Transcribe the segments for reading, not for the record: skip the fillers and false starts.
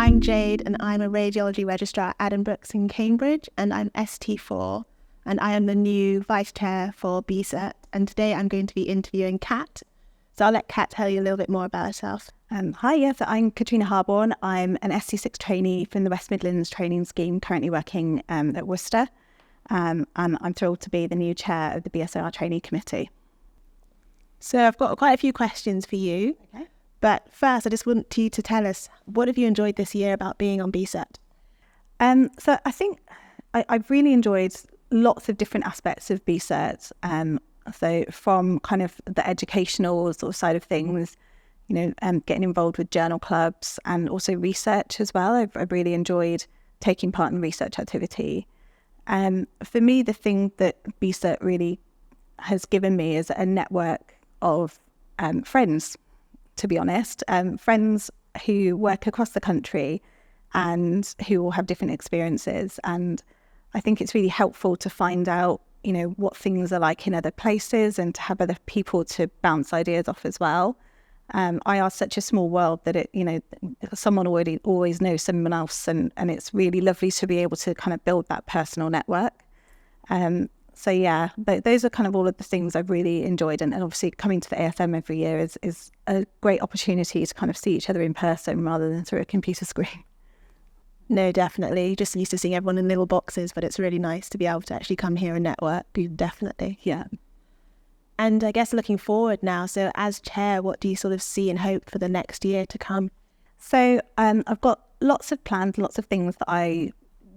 I'm Jade and I'm a radiology registrar at Addenbrooke's in Cambridge, and I'm ST4 and I am the new Vice Chair for BSIRT, and today I'm going to be interviewing Kat. So I'll let Kat tell you a little bit more about herself. Hi, yes, I'm Katrina Harborne. I'm an ST6 trainee from the West Midlands training scheme, currently working at Worcester. And I'm thrilled to be the new chair of the BSIRT trainee committee. So I've got quite a few questions for you. Okay. But first, I just want you to tell us, what have you enjoyed this year about being on BSIRT? So I think I've really enjoyed lots of different aspects of BSIRT. So from kind of the educational sort of side of things, getting involved with journal clubs and also research as well. I've really enjoyed taking part in research activity. For me, the thing that BSIRT really has given me is a network of friends, to be honest, friends who work across the country and who all have different experiences. And I think it's really helpful to find out, what things are like in other places and to have other people to bounce ideas off as well. IR is such a small world that someone always knows someone else, and it's really lovely to be able to kind of build that personal network. So yeah, those are kind of all of the things I've really enjoyed, and obviously coming to the ASM every year is a great opportunity to kind of see each other in person rather than through a computer screen. No, definitely. Just used to seeing everyone in little boxes, but it's really nice to be able to actually come here and network. Definitely. Yeah. And I guess looking forward now, so as chair, what do you sort of see and hope for the next year to come? So I've got lots of plans, lots of things that I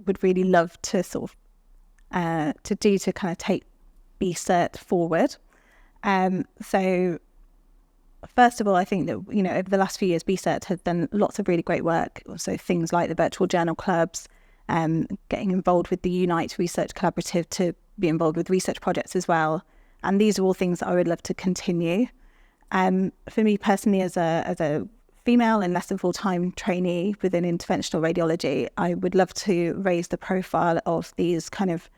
would really love to sort of to do to kind of take BSIRT forward. So first of all, I think that, over the last few years, BSIRT has done lots of really great work. So things like the virtual journal clubs, getting involved with the Unite Research Collaborative to be involved with research projects as well. And these are all things that I would love to continue. For me personally, as a female and less than full-time trainee within interventional radiology, I would love to raise the profile of these kind of,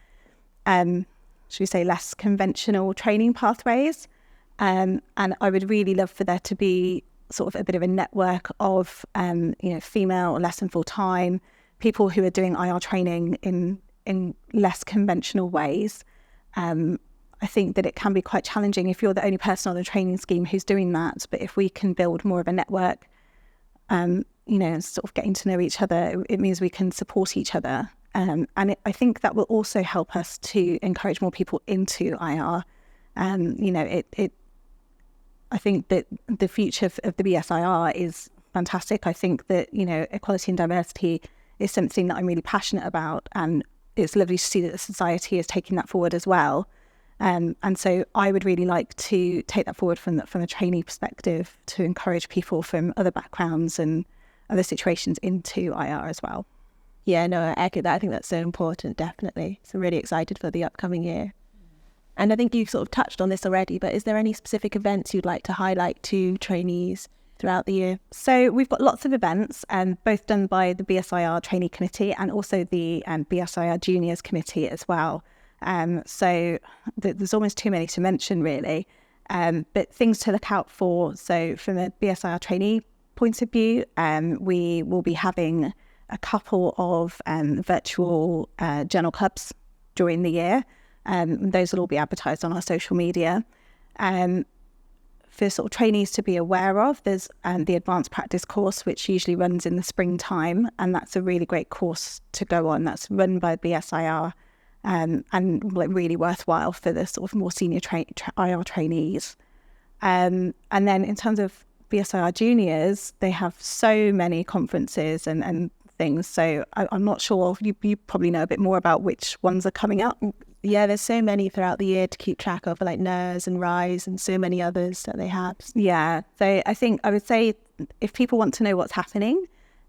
should we say, less conventional training pathways. And I would really love for there to be sort of a bit of a network of, female, less than full-time, people who are doing IR training in less conventional ways. I think that it can be quite challenging if you're the only person on the training scheme who's doing that. But if we can build more of a network, sort of getting to know each other, it means we can support each other. I think that will also help us to encourage more people into IR. I think that the future of the BSIR is fantastic. I think that, equality and diversity is something that I'm really passionate about, and it's lovely to see that the society is taking that forward as well. And so I would really like to take that forward from a trainee perspective to encourage people from other backgrounds and other situations into IR as well. Yeah, no, I echo that. I think that's so important, definitely. So I'm really excited for the upcoming year. And I think you sort of touched on this already, but is there any specific events you'd like to highlight to trainees throughout the year? So we've got lots of events, both done by the BSIR Trainee Committee and also the BSIR Juniors Committee as well. So there's almost too many to mention, really. But things to look out for. So from a BSIR trainee point of view, we will be having a couple of virtual journal clubs during the year. Those will all be advertised on our social media. For sort of trainees to be aware of, there's the advanced practice course, which usually runs in the springtime, and that's a really great course to go on. That's run by BSIR, and really worthwhile for the sort of more senior IR trainees. And then in terms of BSIR juniors, they have so many conferences and things. So I'm not sure, you probably know a bit more about which ones are coming up. Yeah, there's so many throughout the year to keep track of, like NERS and RISE and so many others that they have. Yeah, so I would say if people want to know what's happening,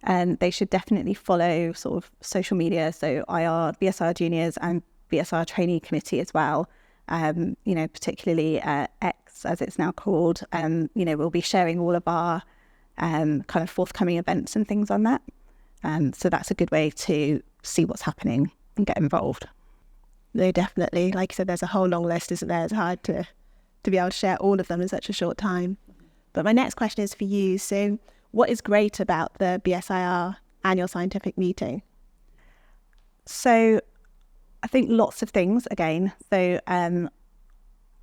they should definitely follow sort of social media. So BSIR Juniors and BSIR Trainee Committee as well. Particularly X, as it's now called. We'll be sharing all of our kind of forthcoming events and things on that. So that's a good way to see what's happening and get involved. No, definitely. Like I said, there's a whole long list, isn't there? It's hard to be able to share all of them in such a short time. But my next question is for you. So what is great about the BSIR annual scientific meeting? So I think lots of things again. So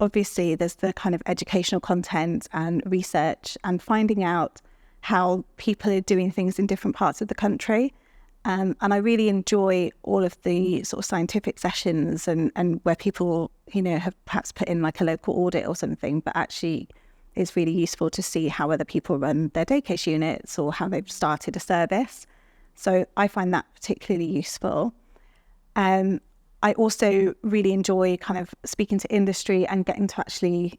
obviously there's the kind of educational content and research and finding out how people are doing things in different parts of the country. And I really enjoy all of the sort of scientific sessions and where people, have perhaps put in like a local audit or something, but actually it's really useful to see how other people run their day case units or how they've started a service. So I find that particularly useful. I also really enjoy kind of speaking to industry and getting to actually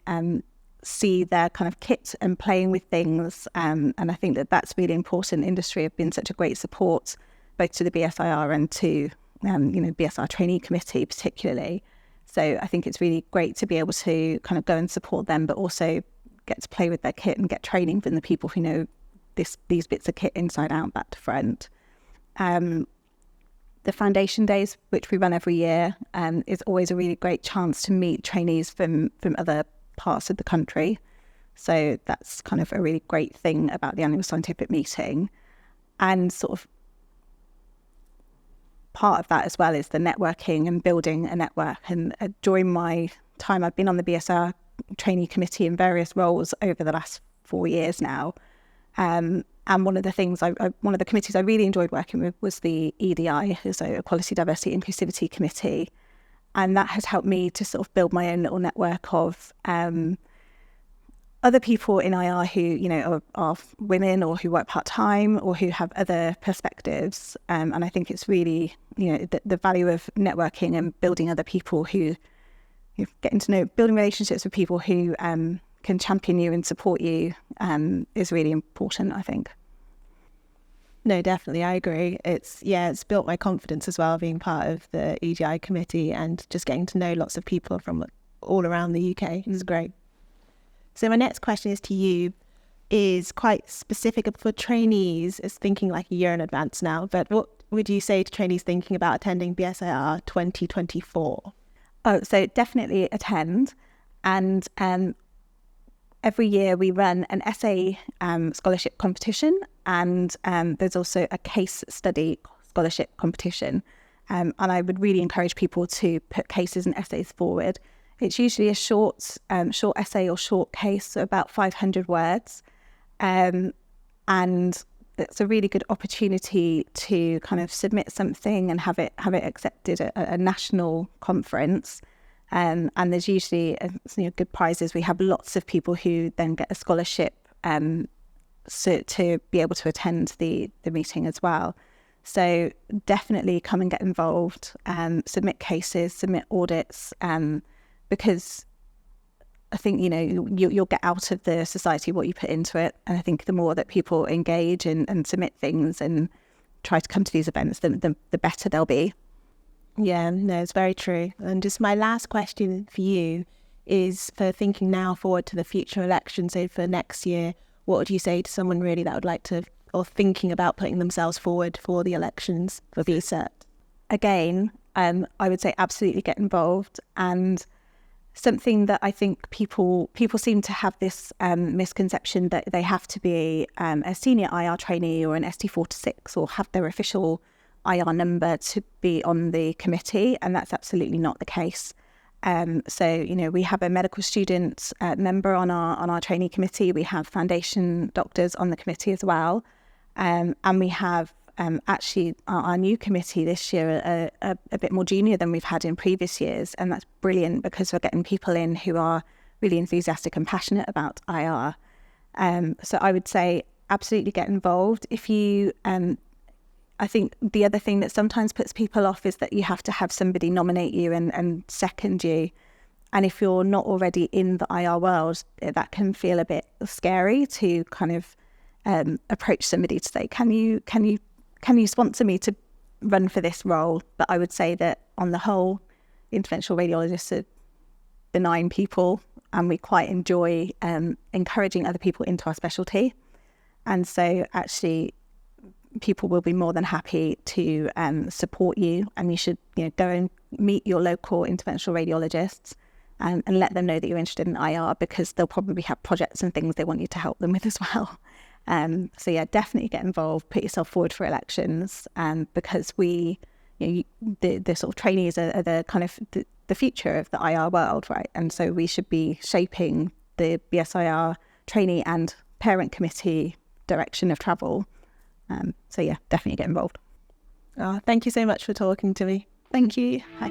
see their kind of kit and playing with things. And I think that that's really important. Industry have been such a great support, both to the BSIR and to, BSIR trainee committee particularly. So I think it's really great to be able to kind of go and support them, but also get to play with their kit and get training from the people who know these bits of kit inside out, back to front. The foundation days, which we run every year, is always a really great chance to meet trainees from other parts of the country. So that's kind of a really great thing about the annual scientific meeting. And sort of part of that as well is the networking and building a network. And during my time, I've been on the BSR trainee committee in various roles over the last 4 years now. And one of the things, one of the committees I really enjoyed working with was the EDI, so Equality, Diversity, Inclusivity Committee. And that has helped me to sort of build my own little network of other people in IR who, are women or who work part-time or who have other perspectives. And I think it's really, the value of networking and building other people who, getting to know, building relationships with people who can champion you and support you is really important, I think. No, definitely, I agree. It's built my confidence as well, being part of the EDI committee and just getting to know lots of people from all around the UK. It's great. So my next question is to you, is quite specific for trainees. It's thinking like a year in advance now, but what would you say to trainees thinking about attending BSIR 2024? Oh, so definitely attend. And every year we run an essay scholarship competition, and there's also a case study scholarship competition. And I would really encourage people to put cases and essays forward. It's usually a short essay or short case, so about 500 words. And it's a really good opportunity to kind of submit something and have it accepted at a national conference. And there's usually good prizes. We have lots of people who then get a scholarship so to be able to attend the meeting as well. So definitely come and get involved, submit cases, submit audits, because I think, you'll get out of the society what you put into it. And I think the more that people engage and submit things and try to come to these events, the better they'll be. Yeah, no, it's very true. And just my last question for you is for thinking now forward to the future election. So for next year, what would you say to someone really that would like to, or thinking about putting themselves forward for the elections for BSIRT? Again, I would say absolutely get involved. And something that I think people seem to have this misconception that they have to be a senior IR trainee or an ST4-6 or have their official IR number to be on the committee, and that's absolutely not the case. So we have a medical student member on our trainee committee. We have foundation doctors on the committee as well, and we have actually our new committee this year a bit more junior than we've had in previous years, and that's brilliant because we're getting people in who are really enthusiastic and passionate about IR. So I would say absolutely get involved. If you I think the other thing that sometimes puts people off is that you have to have somebody nominate you and second you. And if you're not already in the IR world, that can feel a bit scary to kind of approach somebody to say, can you sponsor me to run for this role? But I would say that on the whole, interventional radiologists are benign people, and we quite enjoy encouraging other people into our specialty. And so actually people will be more than happy to support you, and you should go and meet your local interventional radiologists and let them know that you're interested in IR, because they'll probably have projects and things they want you to help them with as well. So yeah, definitely get involved, put yourself forward for elections, because the sort of trainees are the kind of the future of the IR world, right? And so we should be shaping the BSIR trainee and parent committee direction of travel. So yeah, definitely get involved. Oh, thank you so much for talking to me. Thank you. Hi.